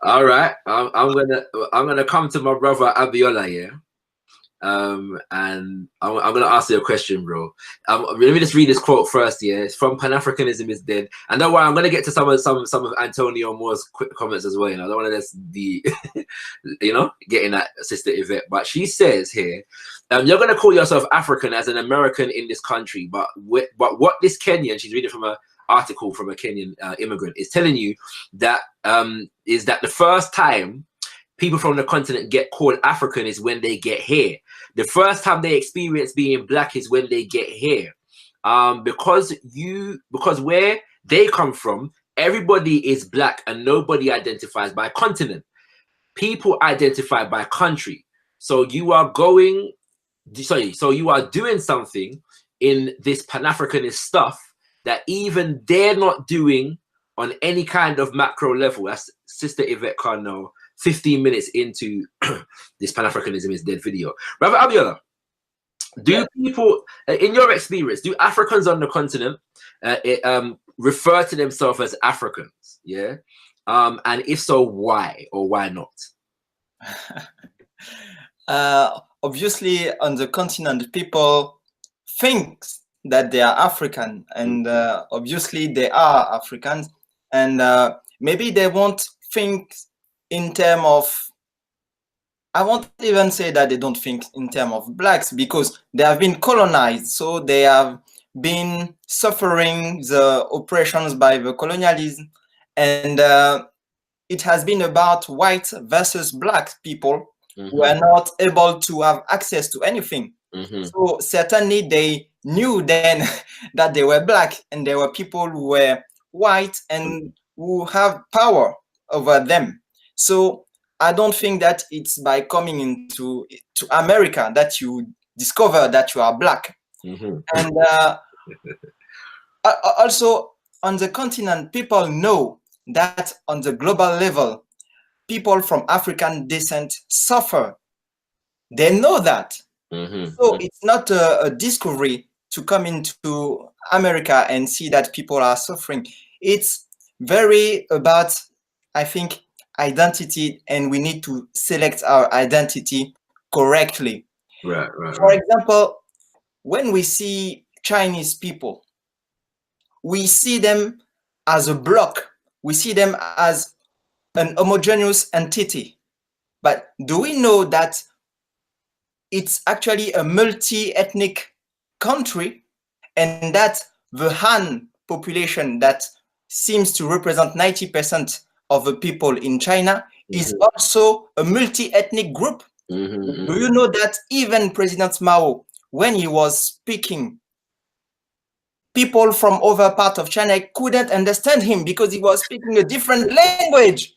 All right, I'm gonna come to my brother Abiola here, and I'm gonna ask you a question, bro. Let me just read this quote first. Yeah, it's from Pan-Africanism is Dead, and don't worry, I'm gonna get to some of Antonio Moore's quick comments as well. You know, I don't want to just be, getting that Sister Yvette, but she says here, you're gonna call yourself African as an American in this country, but what this Kenyan, she's reading from a article from a Kenyan immigrant, is telling you that is that the first time people from the continent get called African is when they get here. The first time they experience being black is when they get here. Because where they come from, everybody is black and nobody identifies by continent. People identify by country. So you are doing something in this Pan-Africanist stuff that even they're not doing on any kind of macro level. That's Sister Yvette Carnot, 15 minutes into this Pan-Africanism is Dead video. Brother Abiola, do people, in your experience, do Africans on the continent refer to themselves as Africans? Yeah. And if so, why or why not? Obviously, on the continent, people think that they are African, and obviously they are Africans, and maybe they won't think in terms of, I won't even say that they don't think in terms of blacks, because they have been colonized, so they have been suffering the oppressions by the colonialism, and it has been about white versus black people who are not able to have access to anything. So certainly they knew then that they were black, and there were people who were white and who have power over them. So I don't think that it's by coming into America that you discover that you are black. And also on the continent, people know that on the global level, people from African descent suffer. They know that. So it's not a discovery to come into America and see that people are suffering. It's very about, I think, identity, and we need to select our identity correctly. For example, when we see Chinese people, we see them as a block. We see them as an homogeneous entity. But do we know that it's actually a multi-ethnic country, and that the Han population that seems to represent 90% of the people in China is also a multi-ethnic group? Do you know that even President Mao, when he was speaking, people from other parts of China couldn't understand him because he was speaking a different language?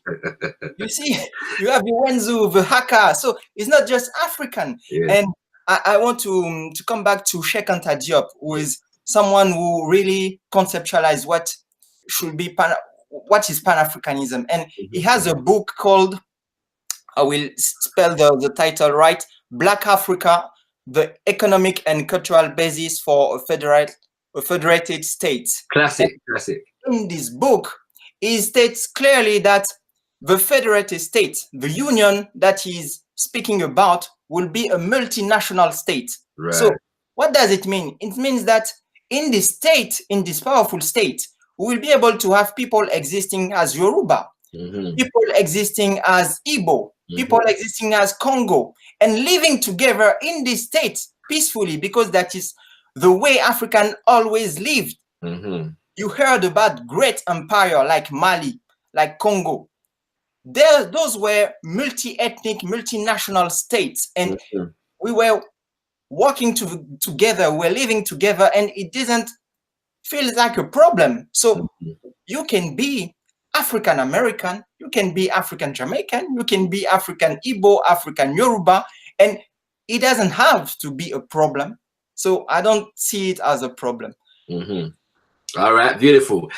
You see, you have the Wenzu, the Hakka, so it's not just African. And I want to come back to Sheikh Anta Diop, who is someone who really conceptualized what is Pan-Africanism. And he has a book called, I will spell the title right, Black Africa, the Economic and Cultural Basis for a Federated State. Classic. In this book, he states clearly that the federated state, the union that he's speaking about, will be a multinational state. So what does it mean? It means that in this state, in this powerful state, we will be able to have people existing as Yoruba, people existing as Igbo, people existing as Congo, and living together in this state peacefully, because that is the way African always lived. You heard about great empire like Mali, like Congo. Those were multi-ethnic, multinational states, and we were working together, we're living together, and it didn't feel like a problem. So you can be African American, you can be African Jamaican, you can be African Igbo, African Yoruba, and it doesn't have to be a problem. So I don't see it as a problem. All right, beautiful.